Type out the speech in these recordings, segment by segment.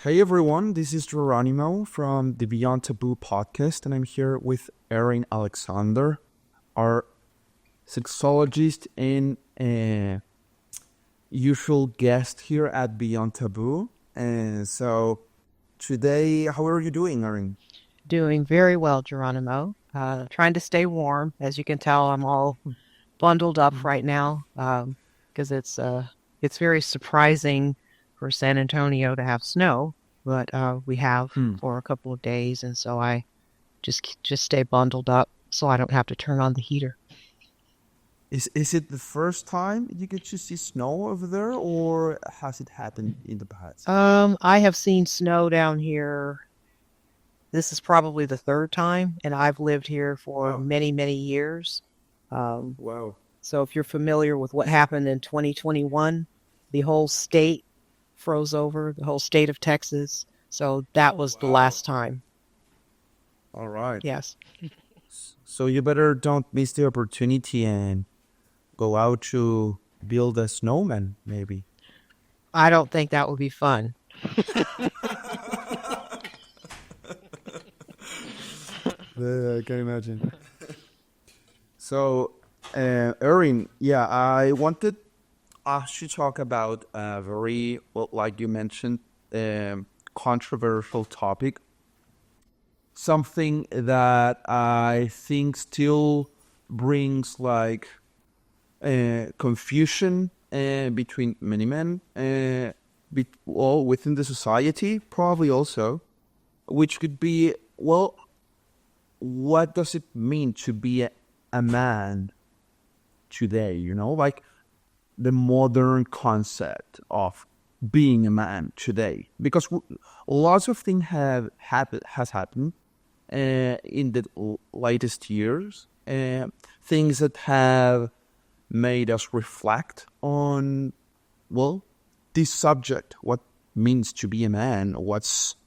Hey everyone, this is Gerónimo from the Beyond Taboo podcast, and I'm here with Erin Alexander, our sexologist and usual guest here at Beyond Taboo. And so today, how are you doing, Erin? Doing very well, Geronimo. Trying to stay warm. As you can tell, I'm all bundled up Mhm. right now because it's very surprising for San Antonio to have snow, but we have Hmm. for a couple of days, and so I just stay bundled up so I don't have to turn on the heater. Is it the first time you get to see snow over there, or has it happened in the past? I have seen snow down here. This is probably the third time, and I've lived here for Wow. many, many years. Um, Wow. So if you're familiar with what happened in 2021, the whole state froze over, the whole state of Texas. So that was the Wow. last time. All right. Yes. So you better don't miss the opportunity and go out to build a snowman, maybe. I don't think that would be fun. I can imagine. So, Erin, yeah, I wanted us to talk about a very, well, like you mentioned, controversial topic. Something that I think still brings like confusion between many men, well, within the society, probably also, which could be, well, what does it mean to be a man today? Like the modern concept of being a man today, because lots of things has happened in the latest years, things that have made us reflect on, well, this subject, what means to be a man, what's,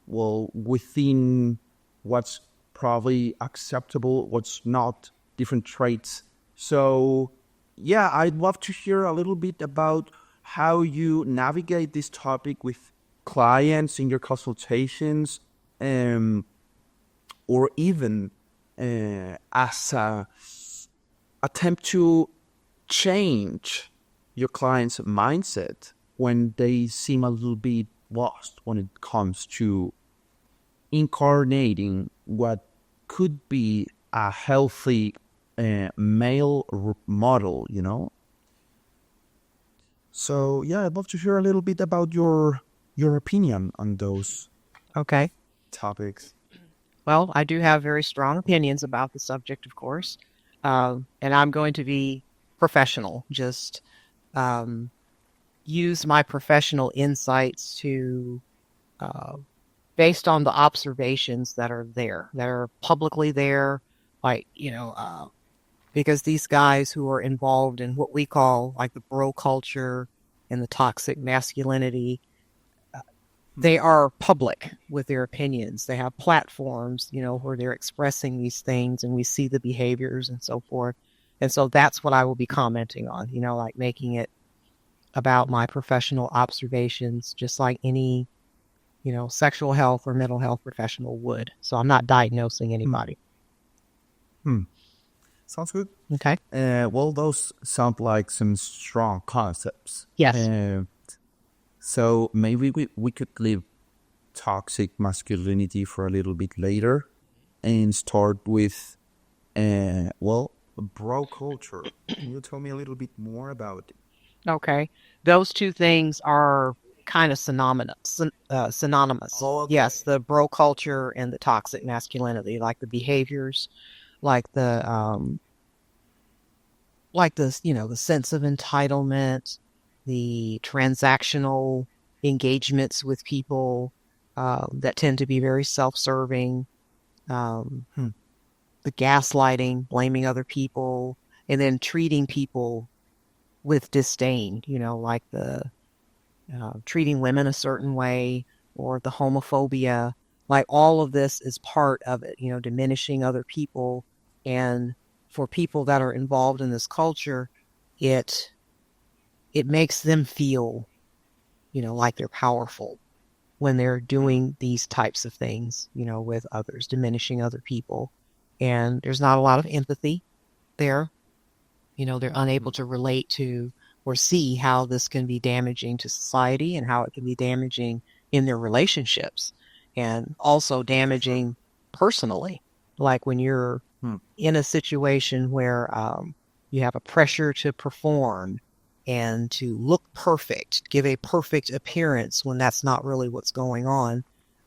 well, within, what's probably acceptable, what's not, different traits. So, yeah, I'd love to hear a little bit about how you navigate this topic with clients in your consultations, um, or even as a attempt to change your client's mindset when they seem a little bit lost when it comes to incarnating what could be a healthy male model. So yeah, I'd love to hear a little bit about your opinion on those Okay. topics. Well, I do have very strong opinions about the subject, of course. And I'm going to be professional, just um, use my professional insights to, uh, based on the observations that are there, that are publicly there, like, because these guys who are involved in what we call like the bro culture and the toxic masculinity, Hmm. they are public with their opinions. They have platforms, where they're expressing these things and we see the behaviors and so forth. And so that's what I will be commenting on, like making it about my professional observations, just like any, sexual health or mental health professional would. So I'm not diagnosing Hmm. anybody. Hmm. Sounds good. Okay. Well, those sound like some strong concepts. Yes. So maybe we could leave toxic masculinity for a little bit later and start with, well, bro culture. Can you tell me a little bit more about it? Okay. Those two things are kind of synonymous. Oh, Yes, okay. the bro culture and the toxic masculinity, like the behaviors, like the sense of entitlement, the transactional engagements with people that tend to be very self-serving, um, Hmm. the gaslighting, blaming other people, and then treating people with disdain, like the treating women a certain way or the homophobia. Like all of this is part of it, diminishing other people. And for people that are involved in this culture, it it makes them feel, like they're powerful. when they're doing these types of things, with others, diminishing other people. And there's not a lot of empathy there. They're unable to relate to or see how this can be damaging to society and how it can be damaging in their relationships and also damaging personally. Like when you're in a situation where you have a pressure to perform and to look perfect, give a perfect appearance when that's not really what's going on,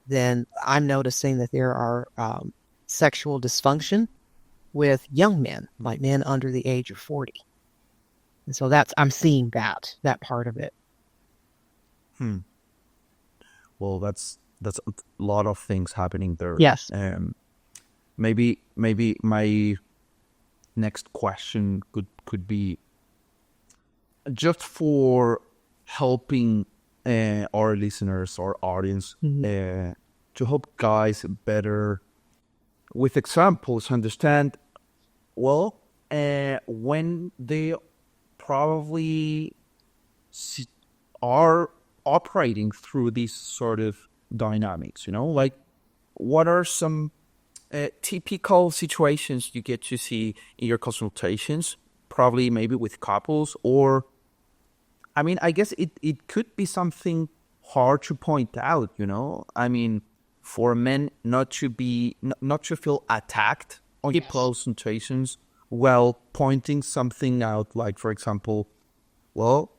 then I'm noticing that there are sexual dysfunction with young men, like men under the age of 40. And so I'm seeing that part of it. Well, that's a lot of things happening there. Yes. Maybe my next question could be just for helping our listeners, our audience, to help guys better with examples understand, well, when they probably are operating through these sort of dynamics, like what are some typical situations you get to see in your consultations, probably maybe with couples, or I guess it could be something hard to point out, for men not to feel attacked on consultations while pointing something out, like, for example, well,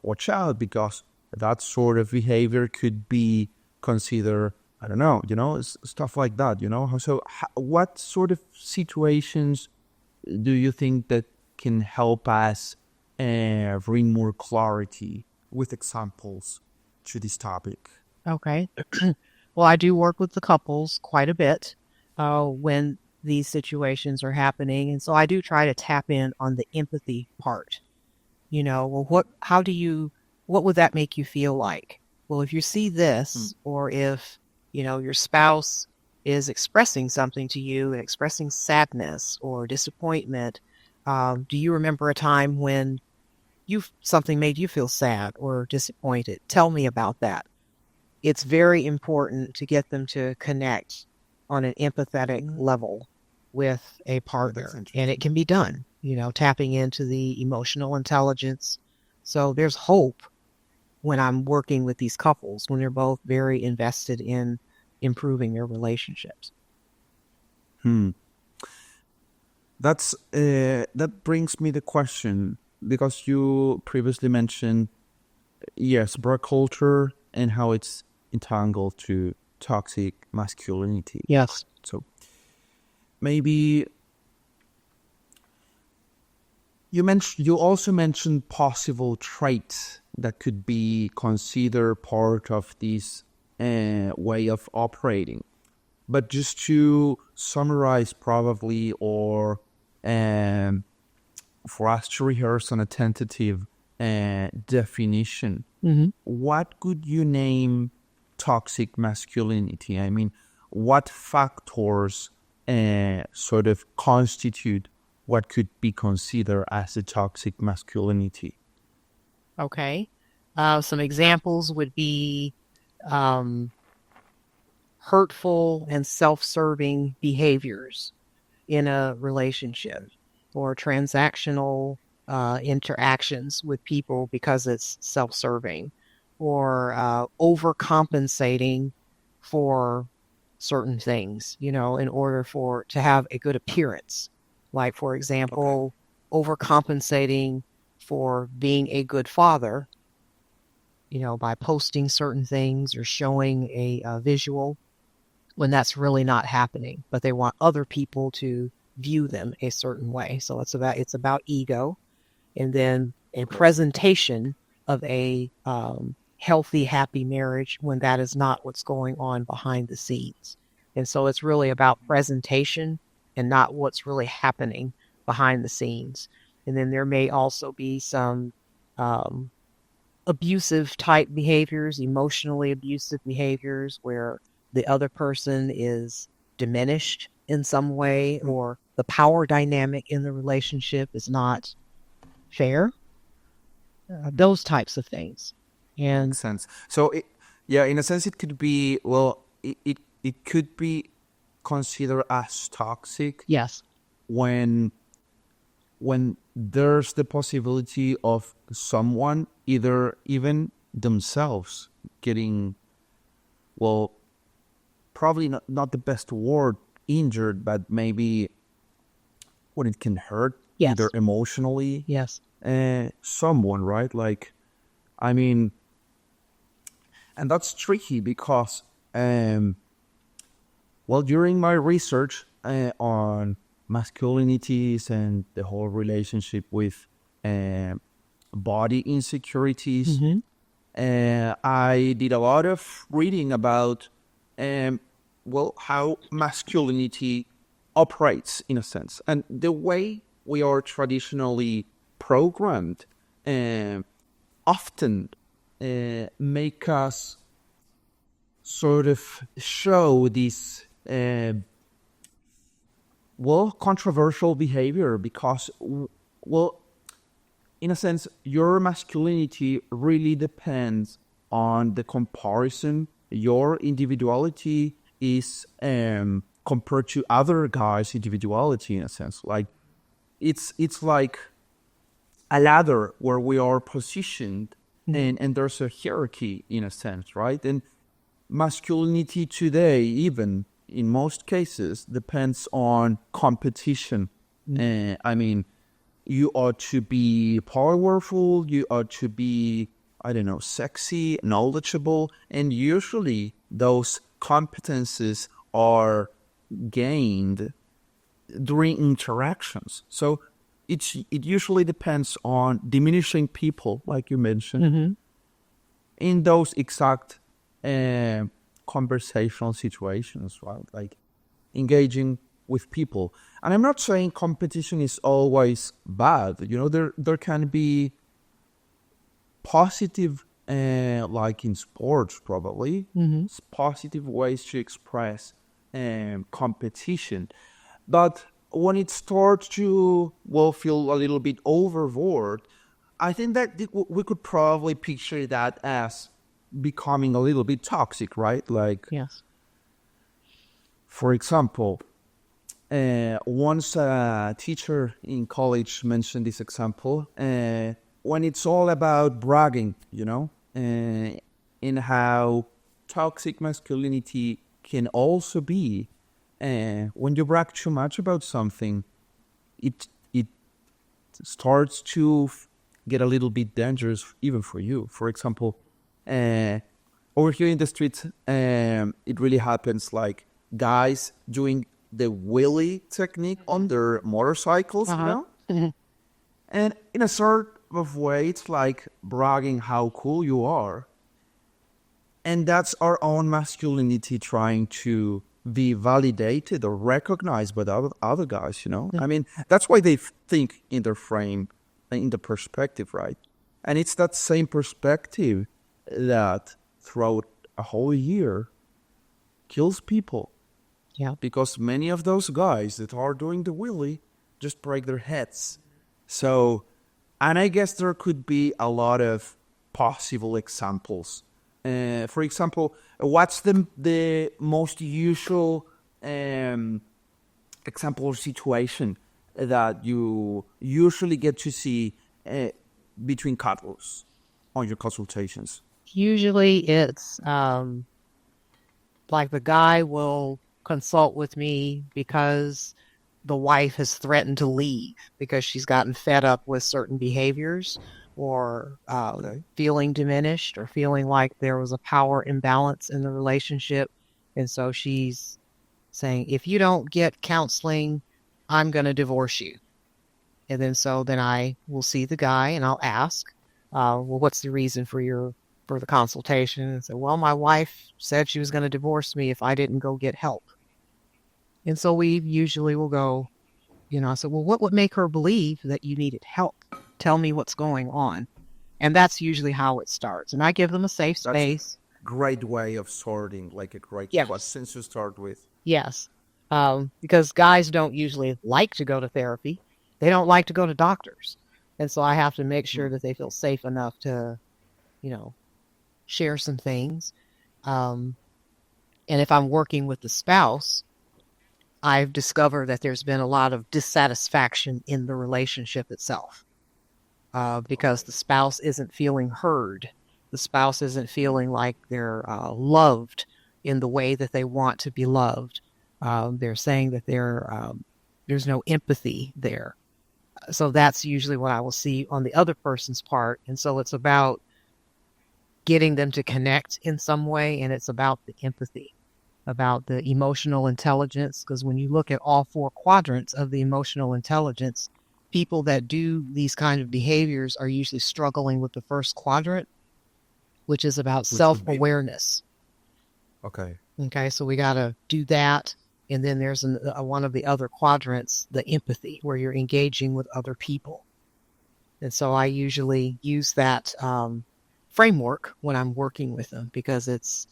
watch out, because that sort of behavior could be considered, I don't know, stuff like that, So what sort of situations do you think that can help us bring more clarity with examples to this topic? Okay. Well, I do work with the couples quite a bit when these situations are happening. And so I do try to tap in on the empathy part. Well, what would that make you feel like? Well, if you see this, or if, your spouse is expressing something to you and expressing sadness or disappointment, do you remember a time when something made you feel sad or disappointed? Tell me about that. It's very important to get them to connect on an empathetic level with a partner. And it can be done, tapping into the emotional intelligence. So there's hope when I'm working with these couples, when they're both very invested in improving their relationships. That brings me the question, because you previously mentioned, yes, bra culture and how it's entangled to toxic masculinity. Yes. So maybe you also mentioned possible traits that could be considered part of this way of operating. But just to summarize, probably, or for us to rehearse on a tentative definition, what could you name toxic masculinity? What factors sort of constitute what could be considered as a toxic masculinity? Okay. Some examples would be hurtful and self-serving behaviors in a relationship, or transactional interactions with people because it's self-serving, or overcompensating for certain things, in order to have a good appearance. Like, for example, overcompensating for being a good father, by posting certain things or showing a visual when that's really not happening, but they want other people to view them a certain way. So it's about ego, and then a presentation of a healthy, happy marriage when that is not what's going on behind the scenes. And so it's really about presentation and not what's really happening behind the scenes. And then there may also be some abusive type behaviors, emotionally abusive behaviors, where the other person is diminished in some way, or the power dynamic in the relationship is not fair. Those types of things. And Makes sense. So Yeah, in a sense, it could be, well, it could be considered as toxic Yes. when there's the possibility of someone, either even themselves, getting, well, probably not the best word, injured, but maybe when it can hurt, Yes. either emotionally, Yes. someone, right? Like, I mean, and that's tricky because, well, during my research on masculinities and the whole relationship with body insecurities, Mm-hmm. I did a lot of reading about, um, well, how masculinity operates in a sense, and the way we are traditionally programmed often make us sort of show this well, controversial behavior because, well, in a sense, your masculinity really depends on the comparison your individuality is compared to other guys' individuality. In a sense, like it's like a ladder where we are positioned, and there's a hierarchy in a sense, right? And masculinity today, even in most cases, depends on competition. I mean, you ought to be powerful, you ought to be, I don't know, sexy, knowledgeable, and usually those competences are gained during interactions. So it usually depends on diminishing people, like you mentioned, Mm-hmm. in those exact conversational situations, right? Like engaging with people. And I'm not saying competition is always bad. You know, there can be positive, like in sports, probably Mm-hmm. positive ways to express competition. But when it starts to, well, feel a little bit overboard, I think that we could probably picture that as becoming a little bit toxic, right? Like, Yes. for example, once a teacher in college mentioned this example, when it's all about bragging, you know, in how toxic masculinity can also be. When you brag too much about something, it starts to get a little bit dangerous even for you. For example, uh, over here in the streets, it really happens, like guys doing the wheelie technique on their motorcycles, you Uh-huh. know? Mm-hmm. And in a sort of way, it's like bragging how cool you are. And that's our own masculinity trying to be validated or recognized by the other guys, you know? I mean, that's why they think in their frame, in the perspective, right? And it's that same perspective that throughout a whole year kills people, Yeah. because many of those guys that are doing the wheelie just break their heads. So, and I guess there could be a lot of possible examples. For example, what's the most usual example or situation that you usually get to see between couples on your consultations? Usually it's like the guy will consult with me because the wife has threatened to leave because she's gotten fed up with certain behaviors or Okay. feeling diminished or feeling like there was a power imbalance in the relationship. And so she's saying, if you don't get counseling, I'm going to divorce you. And then I will see the guy and I'll ask, well, what's the reason for the consultation? And say, well, my wife said she was going to divorce me if I didn't go get help. And so we usually will go, I said, well, what would make her believe that you needed help? Tell me what's going on. And that's usually how it starts. And I give them a safe That's a space. great way of sorting, like a great Yes. question to start with. Yes. Because guys don't usually like to go to therapy. They don't like to go to doctors. And so I have to make sure that they feel safe enough to, you know, share some things. Um, and if I'm working with the spouse, I've discovered that there's been a lot of dissatisfaction in the relationship itself, because Okay. the spouse isn't feeling heard. The spouse isn't feeling like they're loved in the way that they want to be loved. They're saying that there's no empathy there. So that's usually what I will see on the other person's part. And so it's about getting them to connect in some way, and it's about the empathy, about the emotional intelligence. Because when you look at all four quadrants of the emotional intelligence, people that do these kind of behaviors are usually struggling with the first quadrant, which is about Which would be self-awareness. okay. Okay, so we got to do that. And then there's one of the other quadrants, the empathy, where you're engaging with other people. And so I usually use that framework when I'm working with them, because it's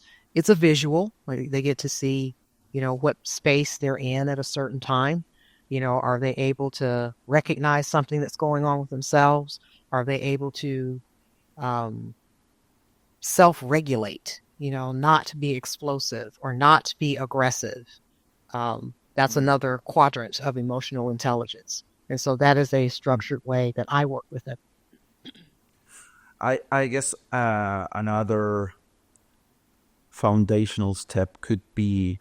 a visual. Like, they get to see, what space they're in at a certain time. Are they able to recognize something that's going on with themselves? Are they able to um, self-regulate? Not be explosive or not be aggressive. That's Mm. another quadrant of emotional intelligence. And so that is a structured way that I work with it. I guess another foundational step could be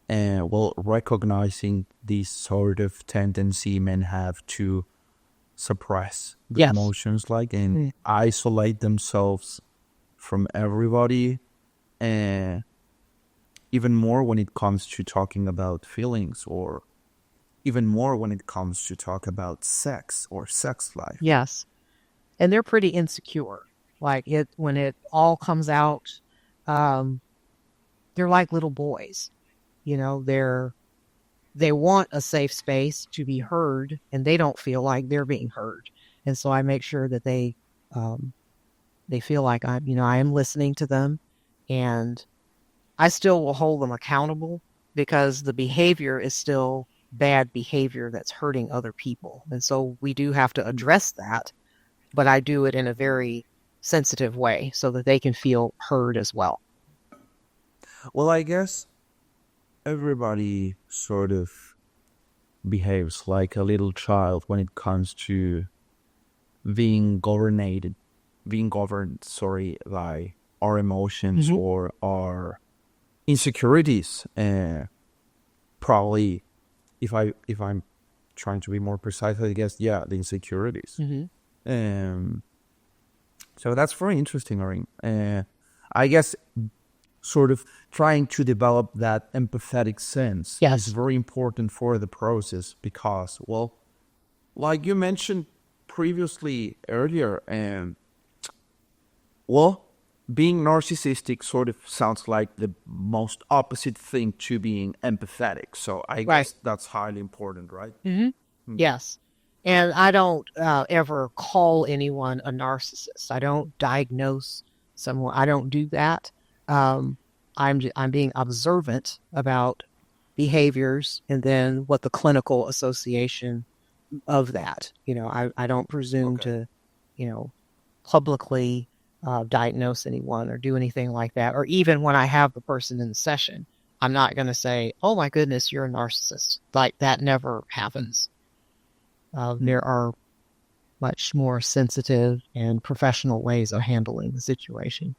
well, recognizing this sort of tendency men have to suppress the Yes. emotions, like, and Mm. isolate themselves from everybody, and even more when it comes to talking about feelings, or even more when it comes to talk about sex or sex life. Yes. And they're pretty insecure. Like, when it all comes out, um, they're like little boys. They want a safe space to be heard, and they don't feel like they're being heard. And so I make sure that um, they feel like I am listening to them, and I still will hold them accountable, because the behavior is still bad behavior that's hurting other people. And so we do have to address that, but I do it in a very sensitive way so that they can feel heard as well. Well, I guess everybody sort of behaves like a little child when it comes to being governed, sorry, by our emotions Hmm. or our insecurities. Probably, if I'm trying to be more precise, I guess, yeah, the insecurities. Hmm. Um, so that's very interesting, Erin. I guess sort of trying to develop that empathetic sense is Yes. very important for the process because, well, like you mentioned previously earlier, well, being narcissistic sort of sounds like the most opposite thing to being empathetic. So I Right. guess that's highly important, right? Hmm. Yes. And I don't ever call anyone a narcissist. I don't diagnose someone. I don't do that. Um, I'm being observant about behaviors, and then what the clinical association of that. I don't presume Okay. to, you know, publicly diagnose anyone or do anything like that. Or even when I have the person in the session, I'm not going to say, "Oh my goodness, you're a narcissist." Like, that never happens. There are much more sensitive and professional ways of handling the situation.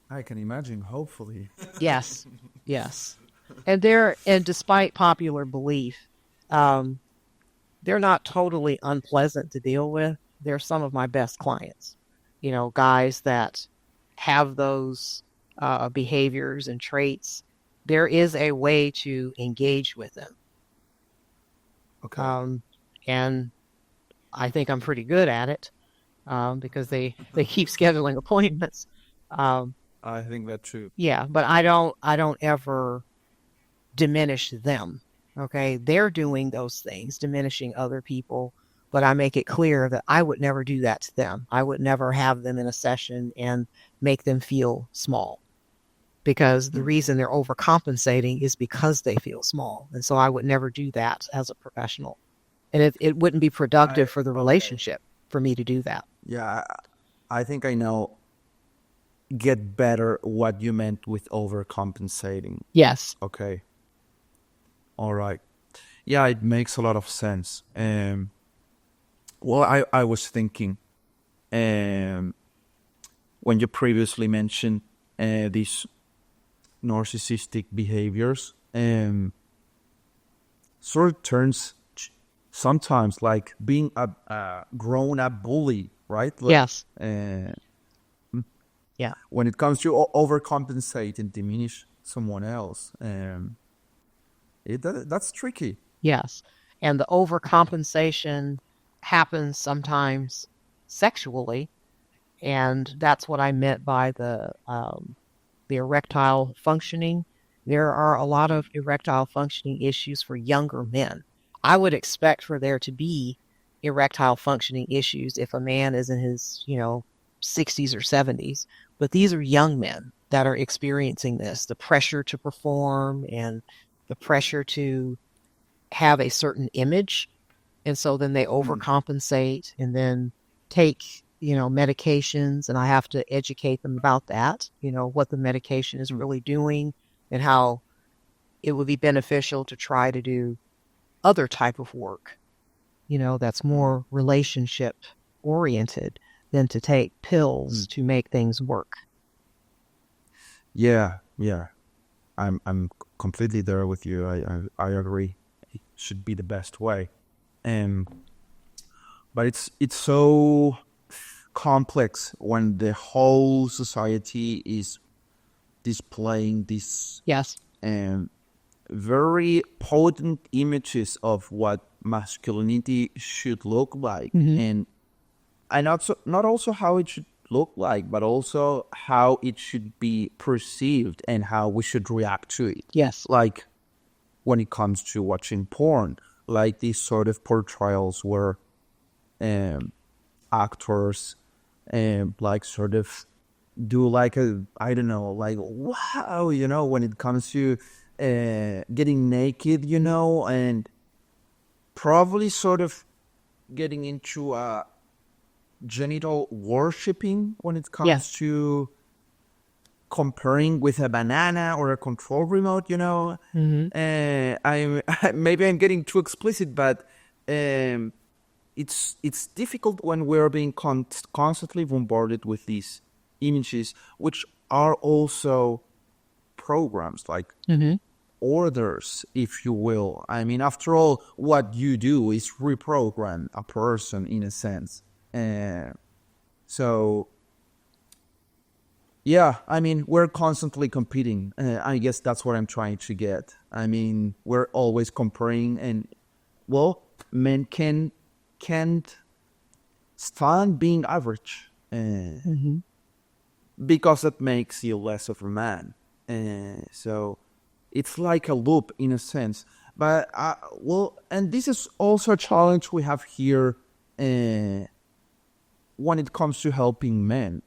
I can imagine, hopefully. Yes, yes, and despite popular belief, um, they're not totally unpleasant to deal with. They're some of my best clients. Guys that have those behaviors and traits. There is a way to engage with them, Okay. um, and I think I'm pretty good at it, because they keep scheduling appointments. Um, I think that too. yeah, but I don't ever diminish them. Okay, they're doing those things, diminishing other people, but I make it clear that I would never do that to them. I would never have them in a session and make them feel small, because the reason they're overcompensating is because they feel small. And so I would never do that as a professional. And it wouldn't be I productive for the okay. relationship for me to do that. Yeah, I think I know get better what you meant with overcompensating. Yes. Okay. All right. Yeah, it makes a lot of sense. Well, I was thinking, um, when you previously mentioned these narcissistic behaviors, sort of turns sometimes like being a grown up bully, right? Yes. Uh, Yeah. when it comes to overcompensate and diminish someone else, that's tricky. Yes. And the overcompensation happens sometimes sexually. And that's what I meant by the erectile functioning. There are a lot of erectile functioning issues for younger men. I would expect for there to be erectile functioning issues if a man is in his, 60s or 70s. But these are young men that are experiencing this, the pressure to perform and the pressure to have a certain image. And so then they Hmm. overcompensate and then take, medications. And I have to educate them about that, what the medication is really doing and how it would be beneficial to try to do other type of work, that's Hmm. more relationship oriented than to take Hmm. pills to make things work. Yeah, yeah. I'm completely there with you. I agree. It should be the best way. Um, but it's so complex when the whole society is displaying these Yes. um, very potent images of what masculinity should look like, Hmm. and not also how it should look like, but also how it should be perceived and how we should react to it. Yes. Like when it comes to watching porn, like these sort of portrayals where um, actors like sort of do like a, I don't know, like wow, when it comes to getting naked, and probably sort of getting into genital worshipping when it Yes. comes to comparing with a banana or a control remote. Hmm. I'm maybe I'm getting too explicit, but um, it's difficult when we're being constantly bombarded with these images, which are also programs, like Hmm. orders, if you will. I mean, after all, what you do is reprogram a person in a sense. Uh, so yeah, I mean, we're constantly competing. I guess that's what I'm trying to get. I mean, we're always comparing, and well, men can't stand being average, Hmm. because that makes you less of a man. So it's like a loop in a sense. But well, and this is also a challenge we have here uh, when it comes to helping men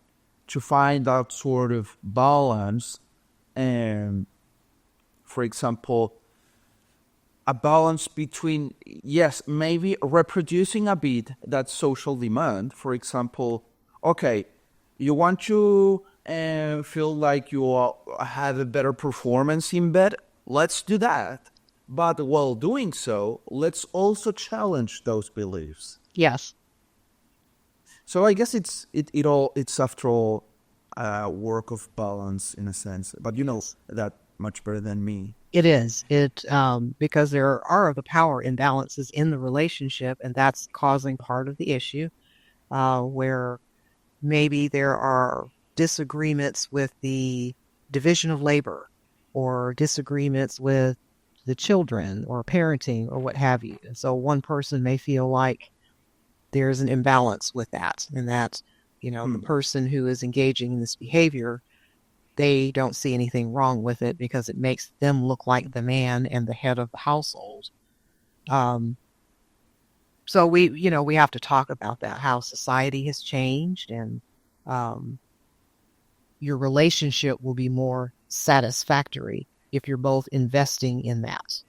to find that sort of balance. And for example, a balance between, yes, maybe reproducing a bit that social demand. For example, okay, you want to feel like you have a better performance in bed, let's do that. But while doing so, let's also challenge those beliefs. Yes. So I guess it's after all a work of balance in a sense. But you know Yes. that much better than me. It is. Because there are the power imbalances in the relationship, and that's causing part of the issue, where maybe there are disagreements with the division of labor or disagreements with the children or parenting or what have you. And so one person may feel like there's an imbalance with that, and that, the Hmm. person who is engaging in this behavior, they don't see anything wrong with it because it makes them look like the man and the head of the household. Um, so we have to talk about that, how society has changed, and um, your relationship will be more satisfactory if you're both investing in that,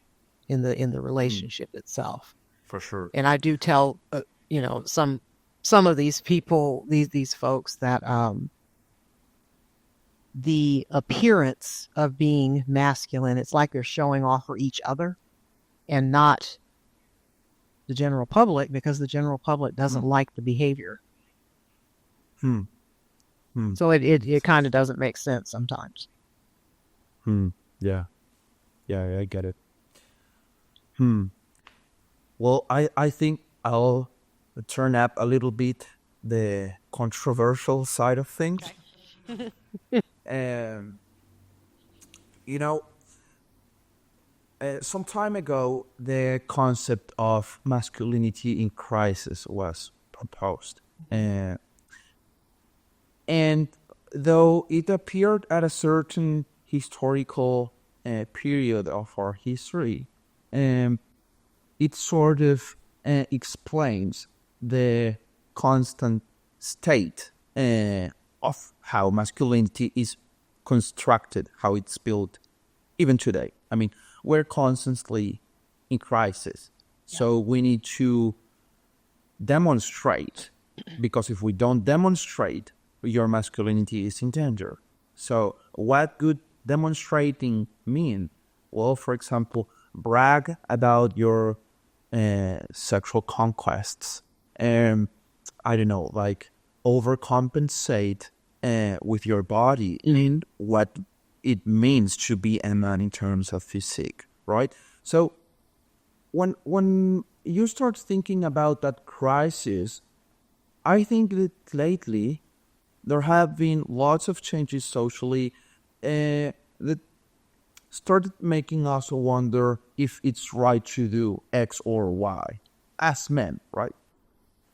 in the Hmm. relationship itself. For sure. And I do tell some of these people, these folks, that the appearance of being masculine. It's like they're showing off for each other and not the general public, because the general public doesn't like the behavior. So it kind of doesn't make sense sometimes. Yeah. Yeah, I get it. Well, I think I'll turn up a little bit the controversial side of things. You know, some time ago, the concept of masculinity in crisis was proposed. And though it appeared at a certain historical period of our history, it sort of explains the constant state of how masculinity is constructed, how it's built, even today. I mean, we're constantly in crisis. So we need to demonstrate, because if we don't demonstrate, your masculinity is in danger. So what could demonstrating mean? Well, for example, brag about your sexual conquests. I don't know, like overcompensate with your body in what it means to be a man in terms of physique, right? So when you start thinking about that crisis, I think that lately there have been lots of changes socially that started making us wonder if it's right to do X or Y as men, right?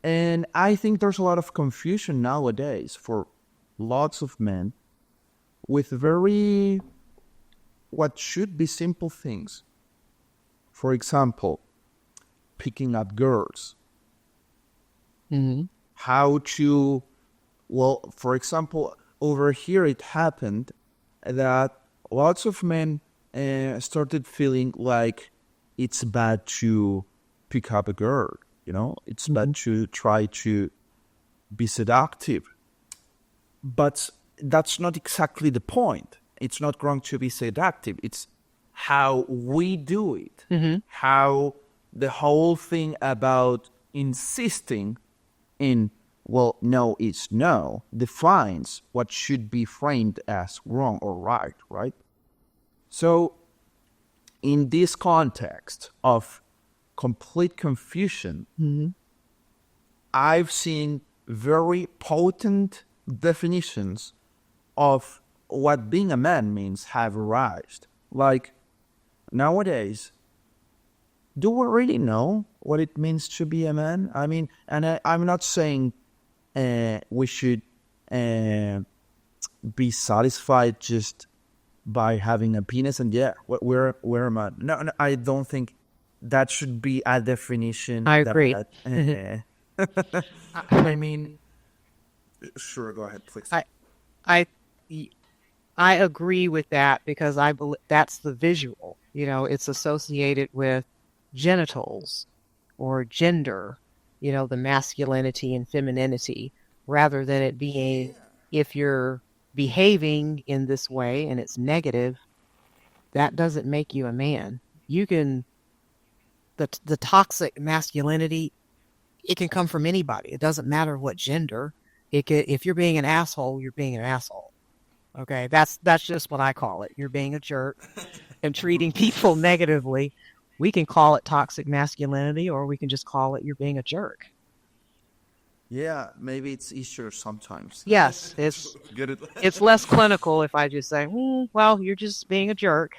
And I think there's a lot of confusion nowadays for lots of men with very, what should be simple things. For example, picking up girls. How to, well, for example, over here it happened that lots of men started feeling like it's bad to pick up a girl, you know? It's bad to try to be seductive. But that's not exactly the point. It's not wrong to be seductive. It's how we do it. How the whole thing about insisting in, well, no is no, defines what should be framed as wrong or right, right? So in this context of complete confusion, I've seen very potent definitions of what being a man means have arisen. Like, nowadays, do we really know what it means to be a man? I mean, and I'm not saying we should be satisfied just by having a penis and we're a man. No, I don't think that should be a definition. I agree. I mean, sure, go ahead, please. I agree with that, because I believe that's the visual. You know, it's associated with genitals or gender, you know, the masculinity and femininity, rather than it being, if you're behaving in this way and it's negative, that doesn't make you a man. You can, the toxic masculinity, it can come from anybody. It doesn't matter what gender. If you're being an asshole, you're being an asshole. Okay, that's just what I call it. You're being a jerk and treating people negatively. We can call it toxic masculinity, or we can just call it you're being a jerk. Yeah, maybe it's easier sometimes. Yes, it's less clinical if I just say, well, you're just being a jerk.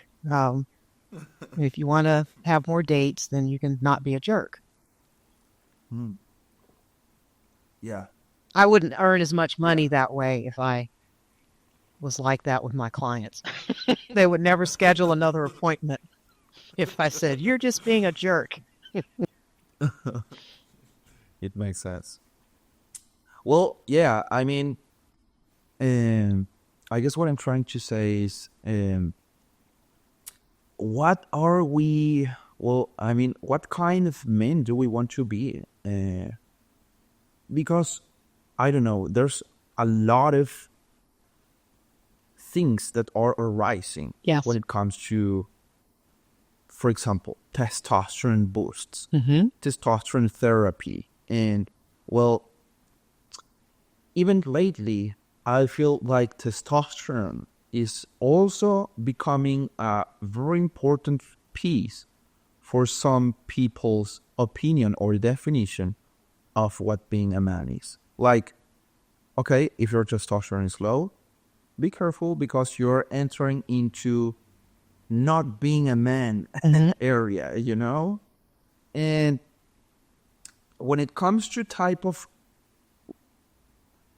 If you want to have more dates, then you can not be a jerk. Yeah. I wouldn't earn as much money that way if I was like that with my clients. They would never schedule another appointment if I said, you're just being a jerk. It makes sense. Well, yeah, I mean, I guess what I'm trying to say is, what are we, well, I mean, what kind of men do we want to be? Because, I don't know, there's a lot of things that are arising Yes. when it comes to, for example, testosterone boosts, testosterone therapy. And well, even lately, I feel like testosterone is also becoming a very important piece for some people's opinion or definition of what being a man is. Like, okay, if your testosterone is low, be careful because you're entering into not being a man area, you know? And when it comes to type of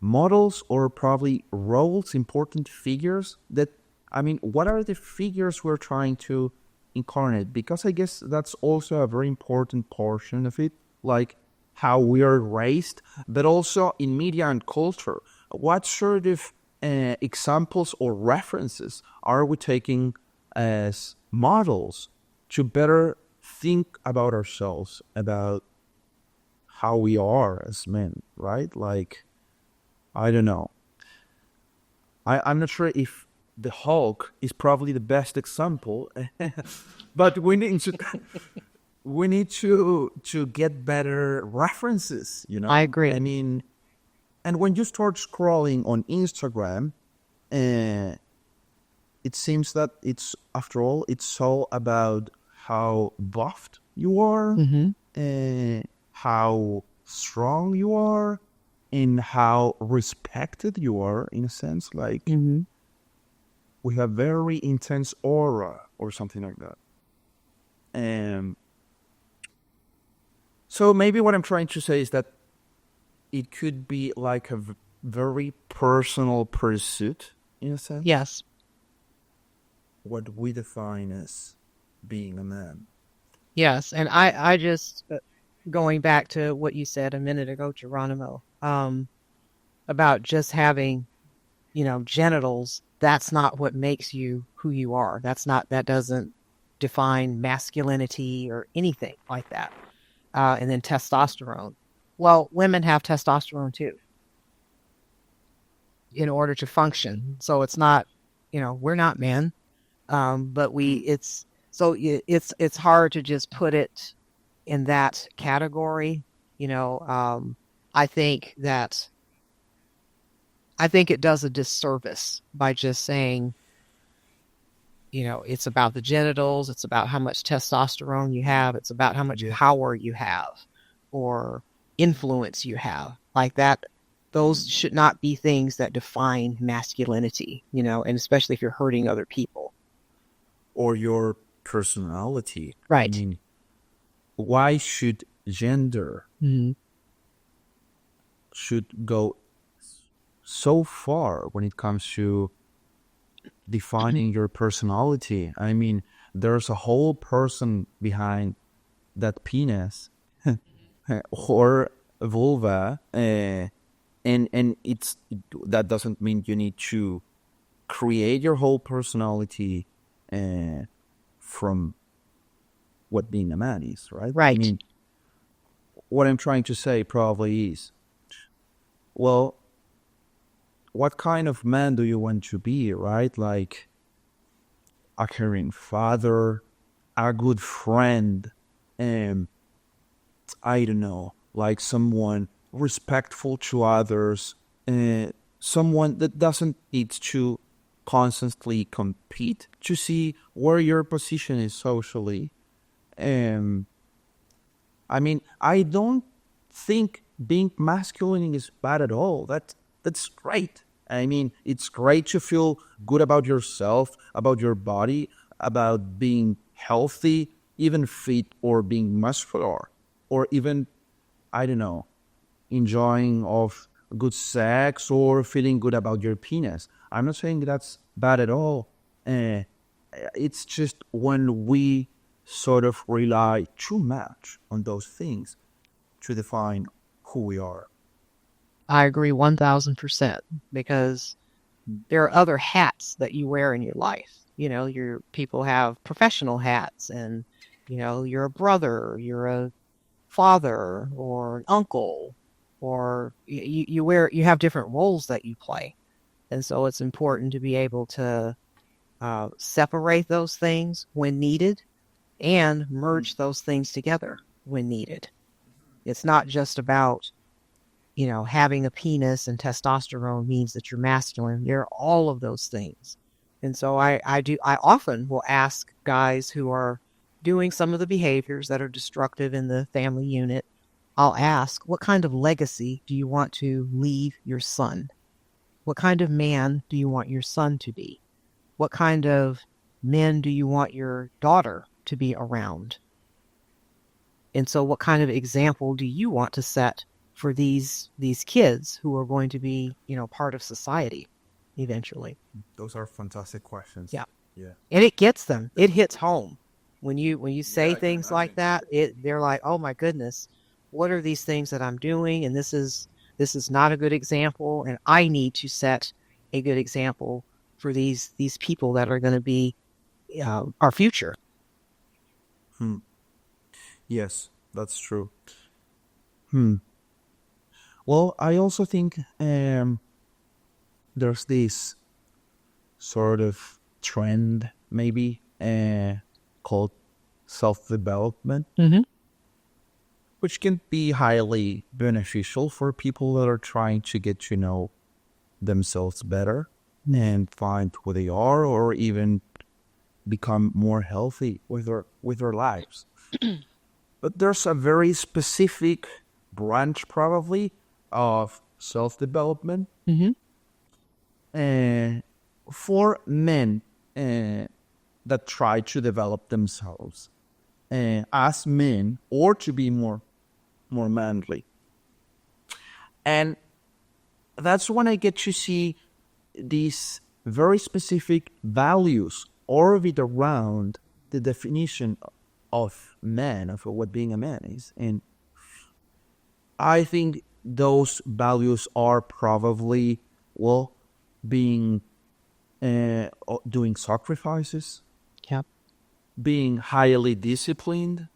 models or probably roles, important figures that, I mean, what are the figures we're trying to incarnate? Because I guess that's also a very important portion of it, like how we are raised, but also in media and culture. What sort of examples or references are we taking as models to better think about ourselves, about how we are as men, right? Like, I don't know. I'm not sure if the Hulk is probably the best example, but we need to get better references, you know? I agree. I mean, and when you start scrolling on Instagram, it seems that it's, after all, it's all about how buffed you are, how strong you are, and how respected you are, in a sense. Like, we have very intense aura or something like that. And so maybe what I'm trying to say is that it could be like a very personal pursuit, in a sense. Yes. What we define as being a man. Yes. And I just, going back to what you said a minute ago, Geronimo, about just having, genitals, that's not what makes you who you are. That doesn't define masculinity or anything like that. And then testosterone. Well, women have testosterone too in order to function. So it's not, we're not men, but it's hard to just put it in that category. I think it does a disservice by just saying, it's about the genitals, it's about how much testosterone you have, it's about how much power you have or influence you have. Like that, those should not be things that define masculinity, and especially if you're hurting other people. Or your personality. Right. I mean, why should gender should go so far when it comes to defining your personality? I mean, there's a whole person behind that penis or vulva, and it's that doesn't mean you need to create your whole personality from what being a man is, right? Right. I mean, what I'm trying to say probably is, well, what kind of man do you want to be, right? Like a caring father, a good friend, I don't know, like someone respectful to others, someone that doesn't need to constantly compete to see where your position is socially. I mean, I don't think being masculine is bad at all. That's great. I mean, it's great to feel good about yourself, about your body, about being healthy, even fit, or being muscular, or even, I don't know, enjoying of good sex or feeling good about your penis. I'm not saying that's bad at all. It's just when we sort of rely too much on those things to define who we are. I agree 1000% because there are other hats that you wear in your life. Your people have professional hats and, you're a brother, you're a father or an uncle, or you have different roles that you play. And so it's important to be able to separate those things when needed and merge those things together when needed. It's not just about, having a penis and testosterone means that you're masculine. There are all of those things. And so I often will ask guys who are doing some of the behaviors that are destructive in the family unit, I'll ask, what kind of legacy do you want to leave your son? What kind of man do you want your son to be? What kind of men do you want your daughter to be around? And so what kind of example do you want to set for these kids who are going to be, part of society eventually? Those are fantastic questions. Yeah. Yeah. And it gets them. It hits home. When you say I can things like that, they're like, "Oh my goodness, what are these things that I'm doing? And this is not a good example, and I need to set a good example for these people that are going to be our future." Yes, that's true. Well, I also think there's this sort of trend, maybe, called self-development, which can be highly beneficial for people that are trying to get to know themselves better and find who they are, or even become more healthy with their lives. But there's a very specific branch, probably, of self-development for men that try to develop themselves as men, or to be more manly. And that's when I get to see these very specific values orbit around the definition of man, of what being a man is. And I think those values are probably, well, being doing sacrifices, Yep. being highly disciplined,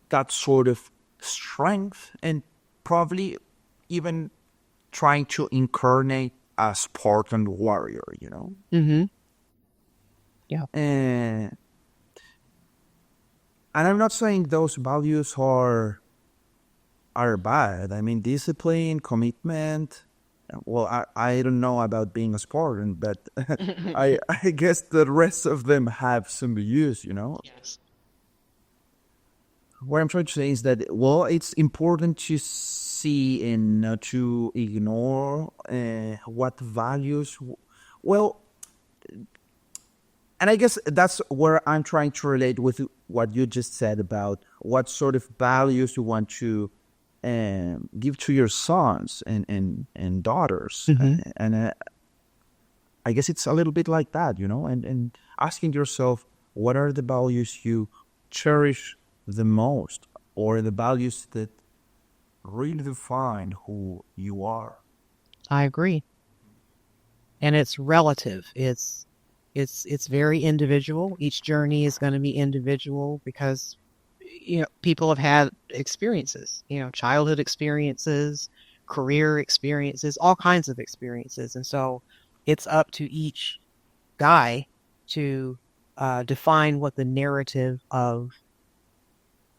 that sort of strength, and probably even trying to incarnate a Spartan warrior, Yeah. And I'm not saying those values are bad. I mean, discipline, commitment. Well, I don't know about being a Spartan, but I guess the rest of them have some use, Yes. What I'm trying to say is that, well, it's important to see and not to ignore what values, well, and I guess that's where I'm trying to relate with what you just said about what sort of values you want to give to your sons and daughters. And I guess it's a little bit like that, and asking yourself, what are the values you cherish the most, or the values that really define who you are? I agree. And it's relative. It's very individual. Each journey is going to be individual because people have had experiences, childhood experiences, career experiences, all kinds of experiences. And so it's up to each guy to define what the narrative of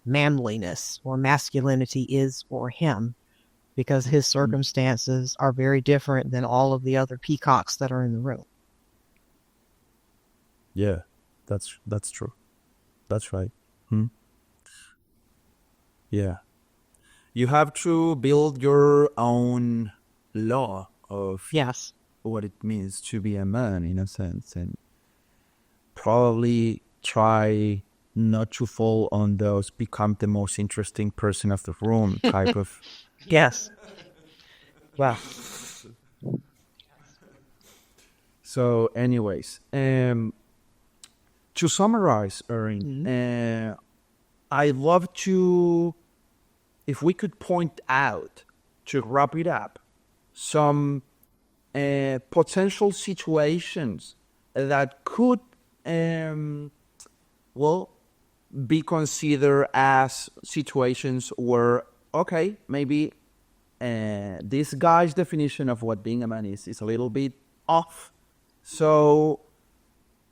manliness or masculinity is for him, because his circumstances are very different than all of the other peacocks that are in the room. Yeah, that's true. That's right. Yeah. You have to build your own law of Yes. what it means to be a man, in a sense, and probably try not to fall on those become the most interesting person of the room type of. Yes. Well, So anyways, to summarize, Erin, I love to, if we could point out, to wrap it up, some potential situations that could, well, be considered as situations where, okay, maybe this guy's definition of what being a man is a little bit off. So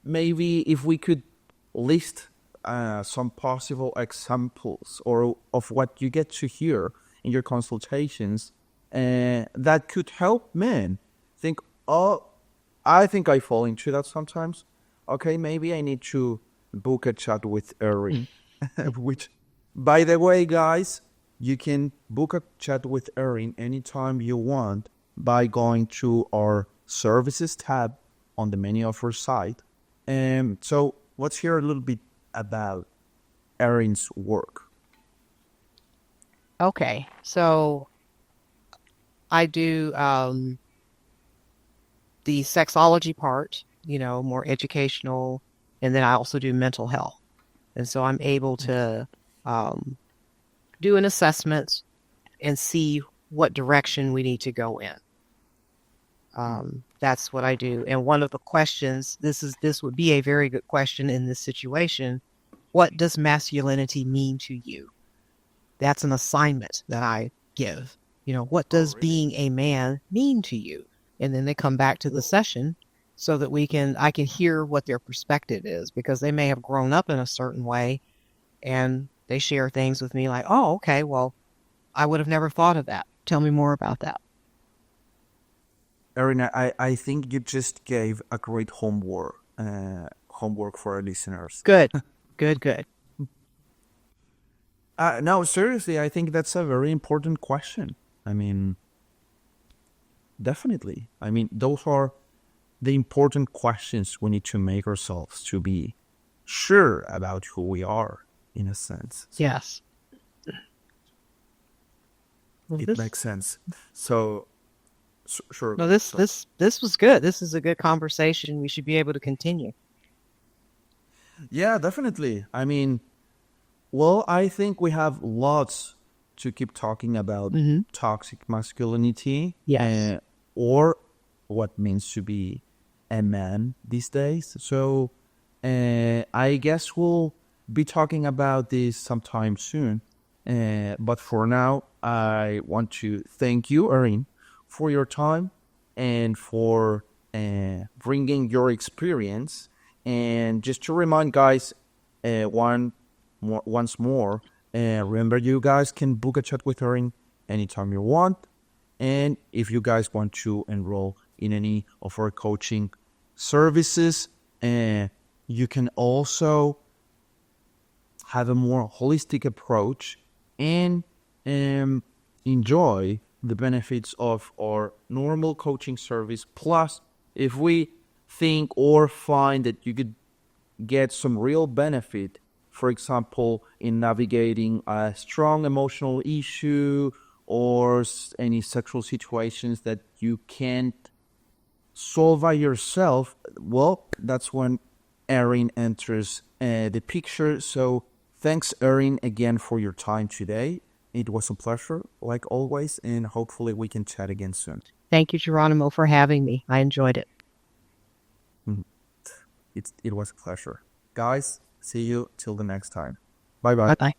maybe if we could list some possible examples or of what you get to hear in your consultations, that could help men think, oh, I think I fall into that sometimes. Okay, maybe I need to book a chat with Erin. Which, by the way, guys, you can book a chat with Erin anytime you want by going to our services tab on the menu of our site. So let's hear a little bit about Erin's work. Okay, so I do the sexology part, more educational, and then I also do mental health. And so I'm able to do an assessment and see what direction we need to go in. That's what I do. And one of the questions, this would be a very good question in this situation. What does masculinity mean to you? That's an assignment that I give. What does being a man mean to you? And then they come back to the session so that I can hear what their perspective is, because they may have grown up in a certain way and they share things with me like, oh, okay, well, I would have never thought of that. Tell me more about that. Erin, I think you just gave a great homework for our listeners. Good, good, good. No, seriously, I think that's a very important question. I mean, definitely. I mean, those are the important questions we need to make ourselves to be sure about who we are, in a sense. Yes. It makes sense. So, sure. No, this was good. This is a good conversation. We should be able to continue. Yeah, definitely. I mean, well, I think we have lots to keep talking about toxic masculinity. Yes. Or what means to be a man these days. So I guess we'll be talking about this sometime soon. But for now, I want to thank you, Erin, for your time and for bringing your experience. And just to remind guys, once more, remember you guys can book a chat with Erin anytime you want. And if you guys want to enroll in any of our coaching services, you can also have a more holistic approach and enjoy the benefits of our normal coaching service. Plus, if we think or find that you could get some real benefit, for example, in navigating a strong emotional issue or any sexual situations that you can't solve by yourself, well, that's when Erin enters the picture. So thanks, Erin, again for your time today. It was a pleasure, like always, and hopefully we can chat again soon. Thank you, Gerónimo, for having me. I enjoyed it. It was a pleasure. Guys, see you till the next time. Bye-bye. Bye-bye.